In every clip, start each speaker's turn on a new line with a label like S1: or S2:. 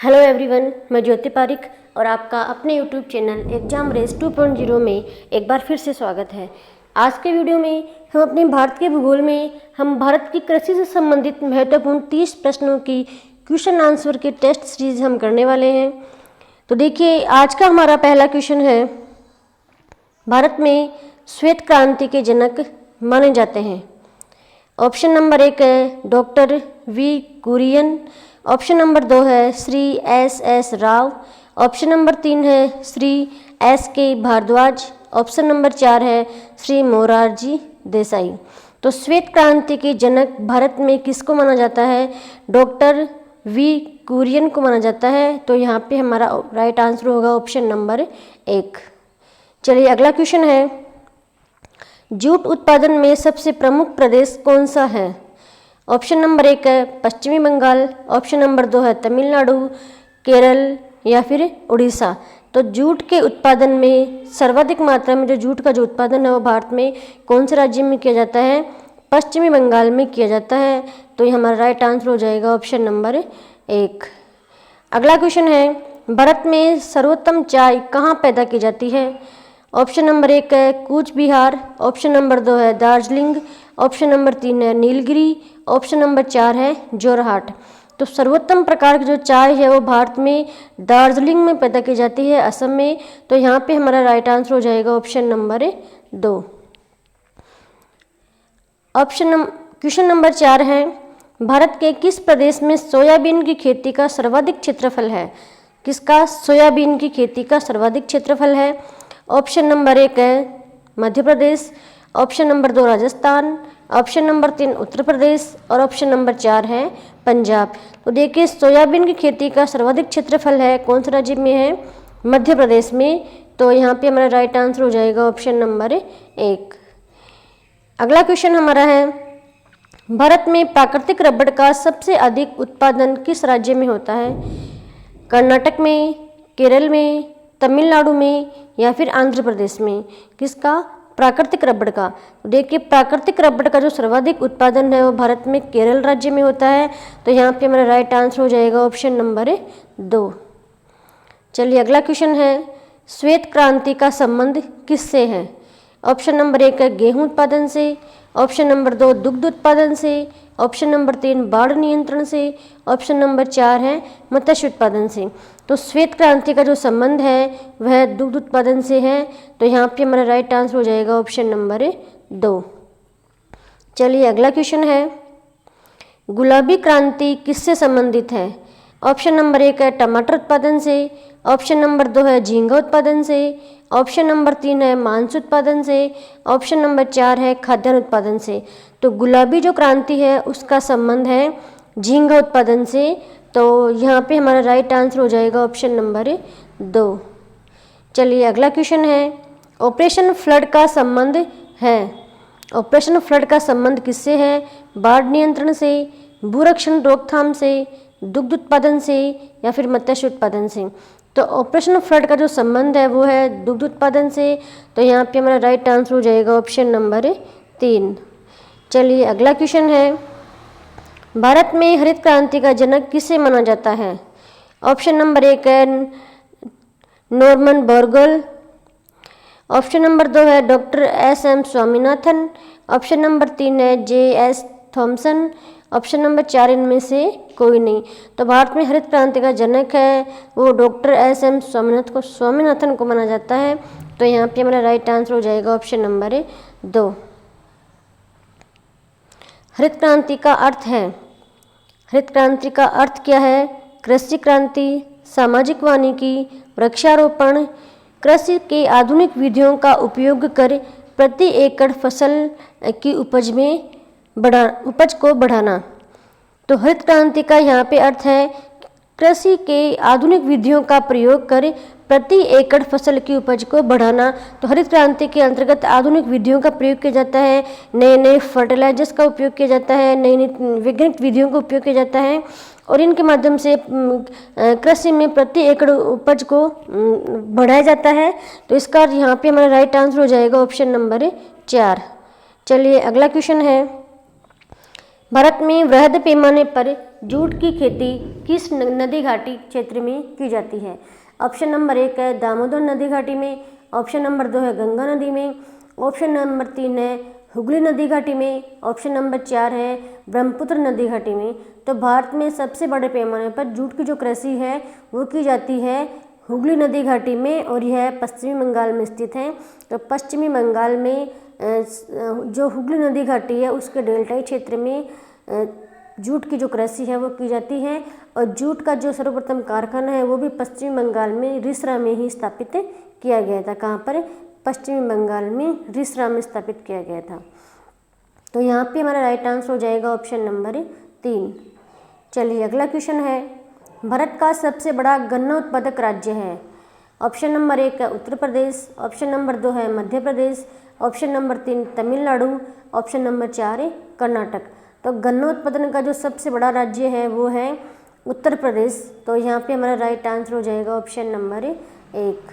S1: Hello everyone, मैं ज्योति पारिक और आपका अपने यूट्यूब चैनल एग्जाम रेस 2.0 में एक बार फिर से स्वागत है। आज के वीडियो में हम अपने भारत के भूगोल में भारत की कृषि से संबंधित महत्वपूर्ण 30 प्रश्नों की क्वेश्चन आंसर के टेस्ट सीरीज हम करने वाले हैं। तो देखिए, आज का हमारा पहला क्वेश्चन है, भारत में श्वेत क्रांति के जनक माने जाते हैं। ऑप्शन नंबर 1 है doctor V Kurien. Option number 2 है Shri S Rao. Option number 3 है Shri SK Bhardwaj. Option number 4 है श्री मोरारजी देसाई। तो श्वेत क्रांति के जनक भारत में किसको माना जाता है? डॉक्टर वी कुरियन को माना जाता है। तो यहाँ पे हमारा राइट आंसर होगा ऑप्शन नंबर 1। चलिए अगला क्वेश्चन है, जूट उत्पादन में सबसे प्रमुख प्रदेश कौन सा है? ऑप्शन नंबर 1 है पश्चिमी बंगाल। ऑप्शन नंबर 2 है तमिलनाडु, केरल या फिर उड़ीसा। तो जूट के उत्पादन में सर्वाधिक मात्रा में जो जूट का जो उत्पादन है वो भारत में कौन से राज्य में किया जाता है? पश्चिमी बंगाल में किया जाता है। तो ये हमारा राइट आंसर हो जाएगा ऑप्शन नंबर 1। अगला क्वेश्चन है, भारत में सर्वोत्तम चाय कहाँ पैदा की जाती है? ऑप्शन नंबर 1 है कूच बिहार। ऑप्शन नंबर 2 है दार्जिलिंग। ऑप्शन नंबर 3 है नीलगिरी। ऑप्शन नंबर 4 है जोरहाट। तो सर्वोत्तम प्रकार की जो चाय है वो भारत में दार्जिलिंग में पैदा की जाती है, असम में। तो यहाँ पे हमारा राइट आंसर हो जाएगा ऑप्शन नंबर 2। क्वेश्चन नंबर 4 है, भारत के किस प्रदेश में सोयाबीन की खेती का सर्वाधिक क्षेत्रफल है? किसका सोयाबीन की खेती का सर्वाधिक क्षेत्रफल है? ऑप्शन नंबर 1 है Madhya Pradesh. Option number 2 Rajasthan. Option number 3 Uttar Pradesh और ऑप्शन नंबर 4 है पंजाब। तो देखिए, सोयाबीन की खेती का सर्वाधिक क्षेत्रफल है कौन से राज्य में है? मध्य प्रदेश में। तो यहाँ पे हमारा राइट आंसर हो जाएगा ऑप्शन नंबर 1। अगला क्वेश्चन हमारा है, भारत में प्राकृतिक रबड़ का सबसे अधिक उत्पादन किस राज्य में होता है? कर्नाटक में, केरल में, तमिलनाडु में या फिर आंध्र प्रदेश में? किसका? प्राकृतिक रबड़ का। देखिए, प्राकृतिक रबड़ का जो सर्वाधिक उत्पादन है वो भारत में केरल राज्य में होता है। तो यहाँ पे हमारा राइट आंसर हो जाएगा ऑप्शन नंबर 2। चलिए अगला क्वेश्चन है, श्वेत क्रांति का संबंध किससे है? ऑप्शन नंबर 1 है गेहूं उत्पादन से। ऑप्शन नंबर 2 दुग्ध उत्पादन से। ऑप्शन नंबर 3 बाढ़ नियंत्रण से। ऑप्शन नंबर 4 है मत्स्य उत्पादन से। तो श्वेत क्रांति का जो संबंध है वह दुग्ध उत्पादन से है। तो यहाँ पे हमारा राइट आंसर हो जाएगा ऑप्शन नंबर 2। चलिए अगला क्वेश्चन है, गुलाबी क्रांति किससे संबंधित है? ऑप्शन नंबर 1 है टमाटर उत्पादन से। ऑप्शन नंबर 2 है झींगा उत्पादन से। ऑप्शन नंबर 3 है मांस उत्पादन से। ऑप्शन नंबर 4 है खाद्यान्न उत्पादन से। तो गुलाबी जो क्रांति है उसका संबंध है झींगा उत्पादन से। तो यहाँ पे हमारा राइट आंसर हो जाएगा ऑप्शन नंबर 2। चलिए अगला क्वेश्चन है, ऑपरेशन फ्लड का संबंध है। ऑपरेशन फ्लड का संबंध किससे है? बाढ़ नियंत्रण से, भूरक्षण रोकथाम से, दुग्ध उत्पादन से या फिर मत्स्य उत्पादन से? तो ऑपरेशन फ्लड का जो संबंध है वो है दुग्ध उत्पादन से। तो यहाँ पे हमारा राइट आंसर हो जाएगा ऑप्शन नंबर 3। चलिए अगला क्वेश्चन है, भारत में हरित क्रांति का जनक किसे माना जाता है? ऑप्शन नंबर 1 है नॉर्मन बोरगेल। ऑप्शन नंबर 2 है doctor SM Swaminathan. Option number 3 है JS थॉमसन। ऑप्शन नंबर 4 इनमें से कोई नहीं। तो भारत में हरित क्रांति का जनक है वो डॉक्टर SM स्वामीनाथन को माना जाता है। तो यहाँ पे हमारा राइट आंसर हो जाएगा ऑप्शन नंबर 2। हरित क्रांति का अर्थ है, हरित क्रांति का अर्थ क्या है? कृषि क्रांति, सामाजिक वानिकी, वृक्षारोपण, कृषि के आधुनिक विधियों का उपयोग कर प्रति एकड़ फसल की उपज को बढ़ाना। तो हरित क्रांति का यहाँ पे अर्थ है कृषि के आधुनिक विधियों का प्रयोग कर प्रति एकड़ फसल की उपज को बढ़ाना। तो हरित क्रांति के अंतर्गत आधुनिक विधियों का प्रयोग किया जाता है, नए नए फर्टिलाइजर्स का उपयोग किया जाता है, नई नई वैज्ञानिक विधियों का उपयोग किया जाता है और इनके माध्यम से कृषि में प्रति एकड़ उपज को बढ़ाया जाता है। तो इसका यहाँ पे हमारा राइट आंसर हो जाएगा ऑप्शन नंबर 4। चलिए अगला क्वेश्चन है, भारत में वृहद पैमाने पर जूट की खेती किस नदी घाटी क्षेत्र में की जाती है? ऑप्शन नंबर 1 है दामोदर नदी घाटी में, ऑप्शन नंबर 2 है गंगा नदी में, ऑप्शन नंबर 3 है हुगली नदी घाटी में, ऑप्शन नंबर 4 है ब्रह्मपुत्र नदी घाटी में। तो भारत में सबसे बड़े पैमाने पर जूट की जो कृषि है वो की जाती है हुगली नदी घाटी में, और यह पश्चिमी बंगाल में स्थित है। तो पश्चिमी बंगाल में जो हुगली नदी घाटी है उसके डेल्टाई क्षेत्र में जूट की जो कृषि है वो की जाती है, और जूट का जो सर्वप्रथम कारखाना है वो भी पश्चिमी बंगाल में रिसरा में ही स्थापित किया गया था। कहाँ पर? पश्चिमी बंगाल में रिसरा में स्थापित किया गया था। तो यहाँ पे हमारा राइट आंसर हो जाएगा ऑप्शन नंबर 3। चलिए अगला क्वेश्चन है, भारत का सबसे बड़ा गन्ना उत्पादक राज्य है? ऑप्शन नंबर 1 है उत्तर प्रदेश, ऑप्शन नंबर 2 है Madhya Pradesh, option number 3 Tamil Nadu, option number 4 है कर्नाटक। तो गन्ना उत्पादन का जो सबसे बड़ा राज्य है वो है उत्तर प्रदेश। तो यहाँ पे हमारा राइट आंसर हो जाएगा ऑप्शन नंबर 1।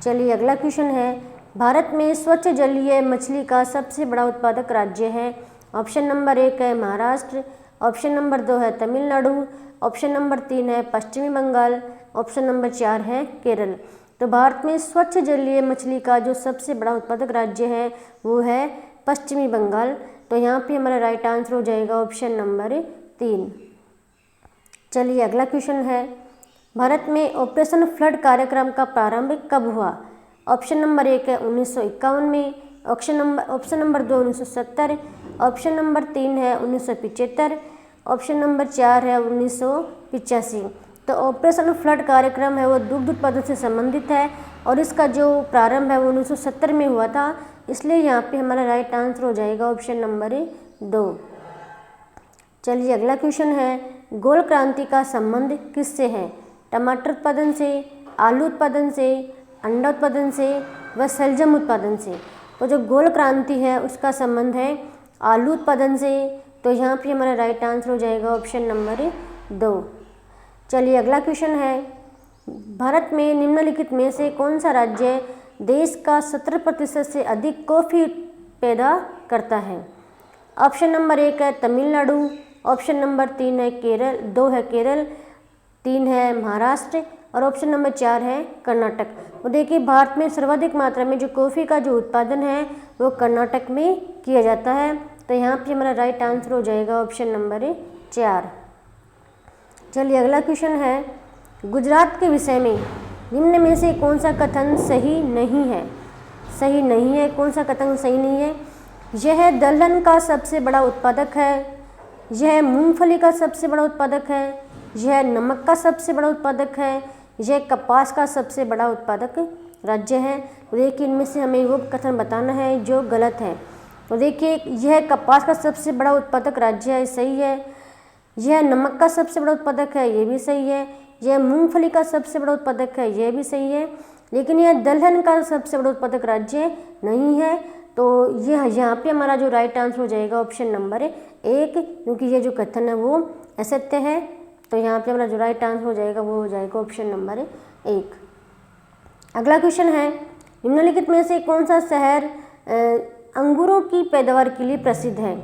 S1: चलिए अगला क्वेश्चन है, भारत में स्वच्छ जलीय मछली का सबसे बड़ा उत्पादक राज्य है? ऑप्शन नंबर 1 है महाराष्ट्र, ऑप्शन नंबर 2 है तमिलनाडु, ऑप्शन नंबर 3 है पश्चिमी बंगाल, ऑप्शन नंबर 4 है केरल। तो भारत में स्वच्छ जलीय मछली का जो सबसे बड़ा उत्पादक राज्य है वो है पश्चिमी बंगाल। तो यहाँ पे हमारा राइट आंसर हो जाएगा ऑप्शन नंबर 3। चलिए अगला क्वेश्चन है, भारत में ऑपरेशन फ्लड कार्यक्रम का प्रारंभ कब हुआ? ऑप्शन नंबर 1 है 1951 में, ऑप्शन नंबर 2 1970, ऑप्शन नंबर 3 है 1975, ऑप्शन नंबर 4 है 1985। तो ऑपरेशन फ्लड कार्यक्रम है वो दुग्ध उत्पादन से संबंधित है, और इसका जो प्रारंभ है वो 1970 में हुआ था, इसलिए यहाँ पे हमारा राइट आंसर हो जाएगा ऑप्शन नंबर 2। चलिए अगला क्वेश्चन है, गोल क्रांति का संबंध किससे है? टमाटर उत्पादन से, आलू उत्पादन से, अंडा उत्पादन से व शलजम उत्पादन से। तो जो गोल क्रांति है उसका संबंध है आलू उत्पादन से। तो यहाँ पे हमारा राइट आंसर हो जाएगा ऑप्शन नंबर 2। चलिए अगला क्वेश्चन है, भारत में निम्नलिखित में से कौन सा राज्य देश का 70% से अधिक कॉफ़ी पैदा करता है? ऑप्शन नंबर 1 है तमिलनाडु, ऑप्शन नंबर 3 है केरल, 2 है केरल, 3 है महाराष्ट्र, और ऑप्शन नंबर 4 है कर्नाटक। वो देखिए भारत में सर्वाधिक मात्रा में जो कॉफ़ी का जो उत्पादन है वो कर्नाटक में किया जाता है। तो यहाँ पे हमारा राइट आंसर हो जाएगा ऑप्शन नंबर 4। चलिए अगला क्वेश्चन है, गुजरात के विषय में निम्न में से कौन सा कथन सही नहीं है? सही नहीं है, कौन सा कथन सही नहीं है? यह दलहन का सबसे बड़ा उत्पादक है, यह मूंगफली का सबसे बड़ा उत्पादक है, यह नमक का सबसे बड़ा उत्पादक है, यह कपास का सबसे बड़ा उत्पादक राज्य है। तो देखिए इनमें से हमें वो कथन बताना है जो गलत है। तो देखिए यह कपास का सबसे बड़ा उत्पादक राज्य है, सही है। यह नमक का सबसे बड़ा उत्पादक है, ये भी सही है। यह मूंगफली का सबसे बड़ा उत्पादक है, यह भी सही है। लेकिन यह दलहन का सबसे बड़ा उत्पादक राज्य नहीं है। तो यह यहाँ पे हमारा जो राइट आंसर हो जाएगा ऑप्शन नंबर 1, क्योंकि ये जो कथन है वो असत्य है। तो यहाँ पे हमारा जो राइट आंसर हो जाएगा वो हो जाएगा ऑप्शन नंबर 1। अगला क्वेश्चन है, निम्नलिखित में से कौन सा शहर अंगूरों की पैदावार के लिए प्रसिद्ध है?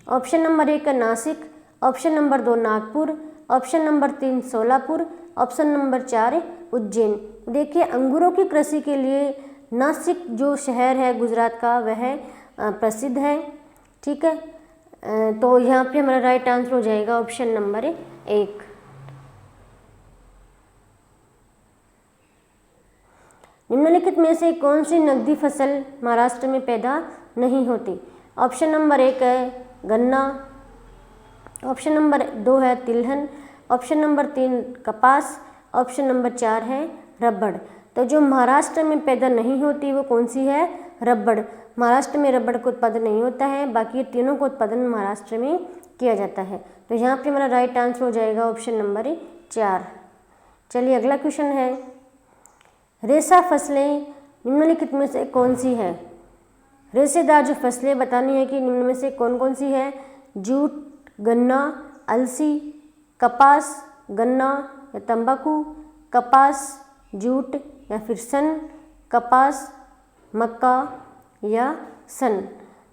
S1: ऑप्शन नंबर 1 है Nashik, option number 2 Nagpur, option number 3 Solapur, option number 4 Ujjain. देखिए अंगूरों की कृषि के लिए नासिक जो शहर है गुजरात का वह प्रसिद्ध है, ठीक है। तो यहाँ पे हमारा राइट आंसर हो जाएगा ऑप्शन नंबर 1। निम्नलिखित में से कौन सी नकदी फसल महाराष्ट्र में पैदा नहीं होती? ऑप्शन नंबर 1 है गन्ना, ऑप्शन नंबर 2 है तिलहन, ऑप्शन नंबर 3 कपास, ऑप्शन नंबर 4 है रबड़। तो जो महाराष्ट्र में पैदा नहीं होती वो कौन सी है? रबड़। महाराष्ट्र में रबड़ का उत्पादन नहीं होता है, बाकी तीनों का उत्पादन महाराष्ट्र में किया जाता है। तो यहाँ पे हमारा राइट आंसर हो जाएगा ऑप्शन नंबर 4। चलिए अगला क्वेश्चन है, रेशा फसलें निम्नलिखित में से कौन सी है? रेशेदार जो फसलें बतानी है कि निम्न में से कौन कौन सी है? जूट, गन्ना, अलसी, कपास, गन्ना या तंबाकू, कपास, जूट या फिर सन, कपास, मक्का या सन।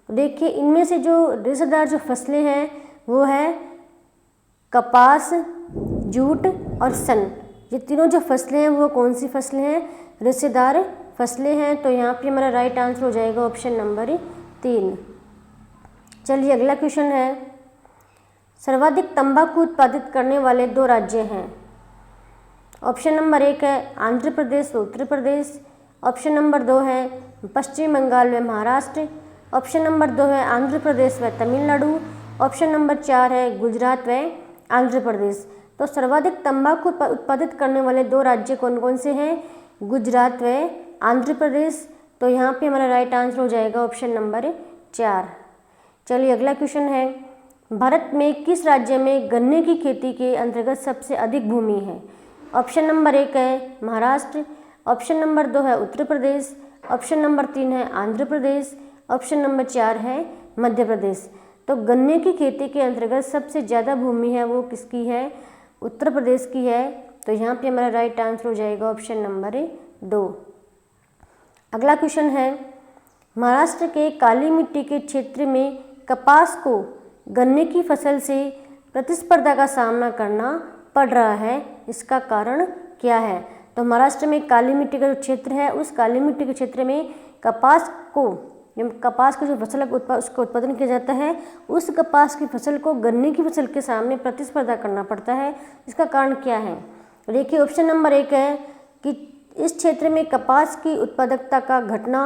S1: तो देखिए इनमें से जो रेशेदार जो फसलें हैं वो है कपास, जूट और सन। ये तीनों जो फसलें हैं वो कौन सी फसलें हैं? रेशेदार फसलें हैं। तो यहाँ पे हमारा राइट आंसर हो जाएगा ऑप्शन नंबर 3। चलिए अगला क्वेश्चन है, सर्वाधिक तंबाकू उत्पादित करने वाले 2 राज्य हैं। ऑप्शन नंबर 1 है आंध्र प्रदेश व उत्तर प्रदेश। ऑप्शन नंबर 2 है पश्चिम बंगाल व महाराष्ट्र। ऑप्शन नंबर 2 है आंध्र प्रदेश व तमिलनाडु। ऑप्शन नंबर 4 है गुजरात व आंध्र प्रदेश। तो सर्वाधिक तंबाकू उत्पादित करने वाले 2 राज्य कौन कौन से हैं? गुजरात व आंध्र प्रदेश। तो यहाँ पे हमारा राइट आंसर हो जाएगा ऑप्शन नंबर 4। चलिए अगला क्वेश्चन है, भारत में किस राज्य में गन्ने की खेती के अंतर्गत सबसे अधिक भूमि है? ऑप्शन नंबर 1 है महाराष्ट्र। ऑप्शन नंबर 2 है उत्तर प्रदेश। ऑप्शन नंबर 3 है आंध्र प्रदेश। ऑप्शन नंबर 4 है मध्य प्रदेश। तो गन्ने की खेती के अंतर्गत सबसे ज़्यादा भूमि है वो किसकी है? उत्तर प्रदेश की है। तो यहाँ पे हमारा राइट आंसर हो जाएगा ऑप्शन नंबर 2। अगला क्वेश्चन है, महाराष्ट्र के काली मिट्टी के क्षेत्र में कपास को गन्ने की फसल से प्रतिस्पर्धा का सामना करना पड़ रहा है, इसका कारण क्या है? तो महाराष्ट्र में काली मिट्टी का जो क्षेत्र है उस काली मिट्टी के क्षेत्र में कपास की जो फसल उसका उत्पादन किया जाता है, उस कपास की फसल को गन्ने की फसल के सामने प्रतिस्पर्धा करना पड़ता है, इसका कारण क्या है? देखिए ऑप्शन नंबर 1 है कि इस क्षेत्र में कपास की उत्पादकता का घटना।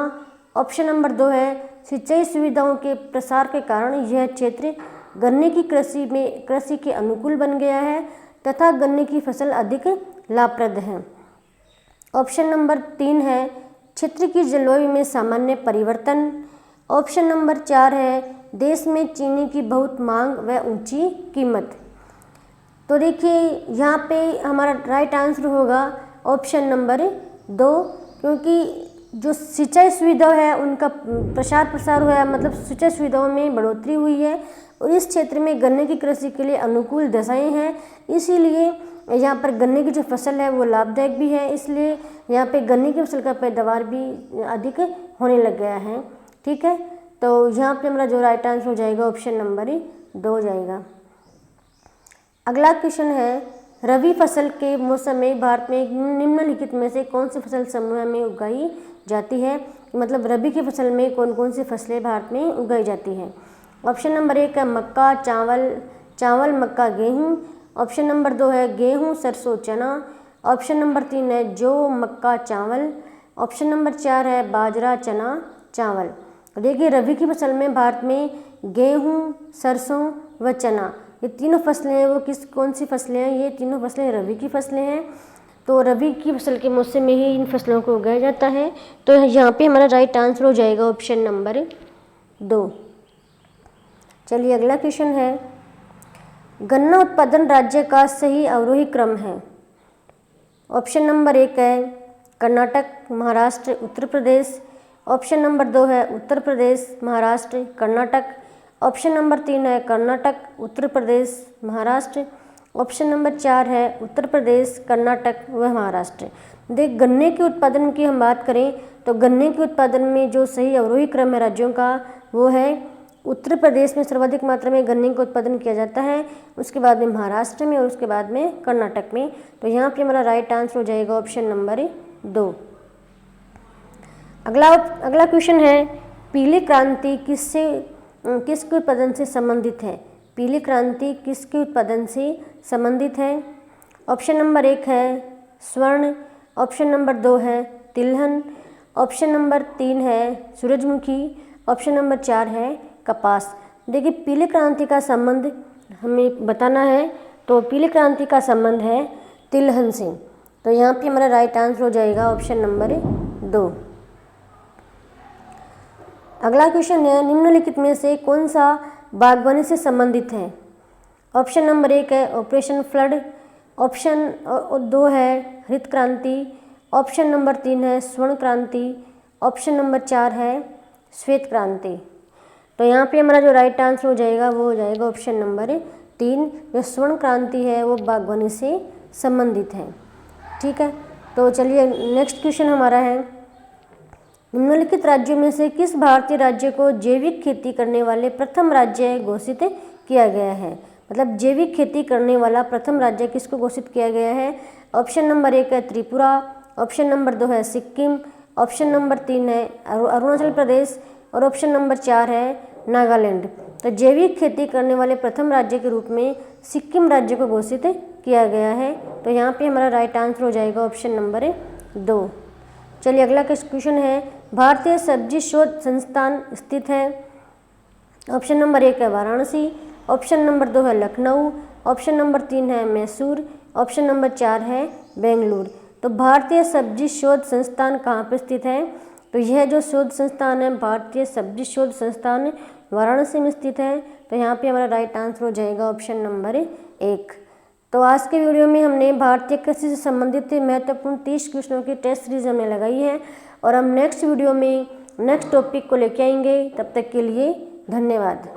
S1: ऑप्शन नंबर 2 है सिंचाई सुविधाओं के प्रसार के कारण यह क्षेत्र गन्ने की कृषि के अनुकूल बन गया है तथा गन्ने की फसल अधिक लाभप्रद है। ऑप्शन नंबर 3 है क्षेत्र की जलवायु में सामान्य परिवर्तन। ऑप्शन नंबर 4 है देश में चीनी की बहुत मांग व ऊंची कीमत। तो देखिए यहाँ पे हमारा राइट आंसर होगा ऑप्शन नंबर 2, क्योंकि जो सिंचाई सुविधा है उनका प्रसार हुआ है, मतलब सिंचाई सुविधाओं में बढ़ोतरी हुई है और इस क्षेत्र में गन्ने की कृषि के लिए अनुकूल दशाएं हैं, इसीलिए यहाँ पर गन्ने की जो फसल है वो लाभदायक भी है, इसलिए यहाँ पे गन्ने की फसल का पैदावार भी अधिक होने लग गया है। ठीक है, तो यहाँ पे हमारा जो राइट आंसर हो जाएगा ऑप्शन नंबर 2 हो जाएगा। अगला क्वेश्चन है, रबी फसल के मौसम में भारत में निम्नलिखित में से कौन सी फसल समूह में उगाई जाती है? मतलब रबी की फसल में कौन कौन सी फसलें भारत में उगाई जाती हैं? ऑप्शन नंबर 1 है मक्का, चावल, मक्का, गेहूँ। ऑप्शन नंबर 2 है गेहूँ, सरसों, चना। ऑप्शन नंबर 3 है जौ, मक्का, चावल। ऑप्शन नंबर 4 है बाजरा, चना, चावल। देखिए रबी की फसल में भारत में गेहूँ, सरसों व चना, ये तीनों फसलें हैं वो कौन सी फसलें हैं? ये तीनों फसलें रबी की फसलें हैं। तो रबी की फसल के मौसम में ही इन फसलों को उगाया जाता है। तो यहाँ पे हमारा राइट आंसर हो जाएगा ऑप्शन नंबर 2। चलिए अगला क्वेश्चन है, गन्ना उत्पादन राज्य का सही अवरोही क्रम है। ऑप्शन नंबर 1 है कर्नाटक, महाराष्ट्र, उत्तर प्रदेश। ऑप्शन नंबर 2 है उत्तर प्रदेश, महाराष्ट्र, कर्नाटक। ऑप्शन नंबर 3 है कर्नाटक, उत्तर प्रदेश, महाराष्ट्र। ऑप्शन नंबर 4 है उत्तर प्रदेश, कर्नाटक व महाराष्ट्र। देख गन्ने के उत्पादन की हम बात करें तो गन्ने के उत्पादन में जो सही अवरोही क्रम है राज्यों का वो है उत्तर प्रदेश में सर्वाधिक मात्रा में गन्ने का उत्पादन किया जाता है, उसके बाद में महाराष्ट्र में और उसके बाद में कर्नाटक में। तो यहाँ पे हमारा राइट आंसर हो जाएगा ऑप्शन नंबर 2। अगला क्वेश्चन है, पीली क्रांति किसके उत्पादन से संबंधित है? पीली क्रांति किसके उत्पादन से संबंधित है? ऑप्शन नंबर 1 है स्वर्ण। ऑप्शन नंबर 2 है तिलहन। ऑप्शन नंबर 3 है सूरजमुखी। ऑप्शन नंबर 4 है कपास। देखिए पीली क्रांति का संबंध हमें बताना है, तो पीली क्रांति का संबंध है तिलहन से। तो यहाँ पे हमारा राइट आंसर हो जाएगा ऑप्शन नंबर 2। अगला क्वेश्चन है, निम्नलिखित में से कौन सा बागवानी से संबंधित है? ऑप्शन नंबर 1 है ऑपरेशन फ्लड। ऑप्शन 2 है हरित क्रांति। ऑप्शन नंबर 3 है स्वर्ण क्रांति। ऑप्शन नंबर 4 है श्वेत क्रांति। तो यहाँ पे हमारा जो राइट आंसर हो जाएगा वो हो जाएगा ऑप्शन नंबर 3। जो स्वर्ण क्रांति है वो बागवानी से संबंधित है। ठीक है, तो चलिए नेक्स्ट क्वेश्चन हमारा है, निम्नलिखित राज्यों में से किस भारतीय राज्य को जैविक खेती करने वाले प्रथम राज्य घोषित किया गया है, मतलब जैविक खेती करने वाला प्रथम राज्य किसको घोषित किया गया है? ऑप्शन नंबर 1 है त्रिपुरा, ऑप्शन नंबर 2 है सिक्किम, ऑप्शन नंबर 3 है अरुणाचल प्रदेश और ऑप्शन नंबर 4 है नागालैंड। तो जैविक खेती करने वाले प्रथम राज्य के रूप में सिक्किम राज्य को घोषित किया गया है। तो यहाँ पे हमारा राइट आंसर हो जाएगा ऑप्शन नंबर 2। चलिए अगला क्वेश्चन है, भारतीय सब्जी शोध संस्थान स्थित है? ऑप्शन नंबर 1 है वाराणसी, ऑप्शन नंबर 2 है लखनऊ, ऑप्शन नंबर 3 है मैसूर, ऑप्शन नंबर 4 है बेंगलुरु। तो भारतीय सब्जी शोध संस्थान कहाँ पर स्थित है? तो यह जो शोध संस्थान है भारतीय सब्जी शोध संस्थान वाराणसी में स्थित है। तो यहाँ पे हमारा राइट आंसर हो जाएगा ऑप्शन नंबर 1। तो आज के वीडियो में हमने भारतीय कृषि से संबंधित महत्वपूर्ण 30 क्वेश्चनों की टेस्ट सीरीज हमने लगाई है और हम नेक्स्ट वीडियो में नेक्स्ट टॉपिक को लेके आएंगे। तब तक के लिए धन्यवाद।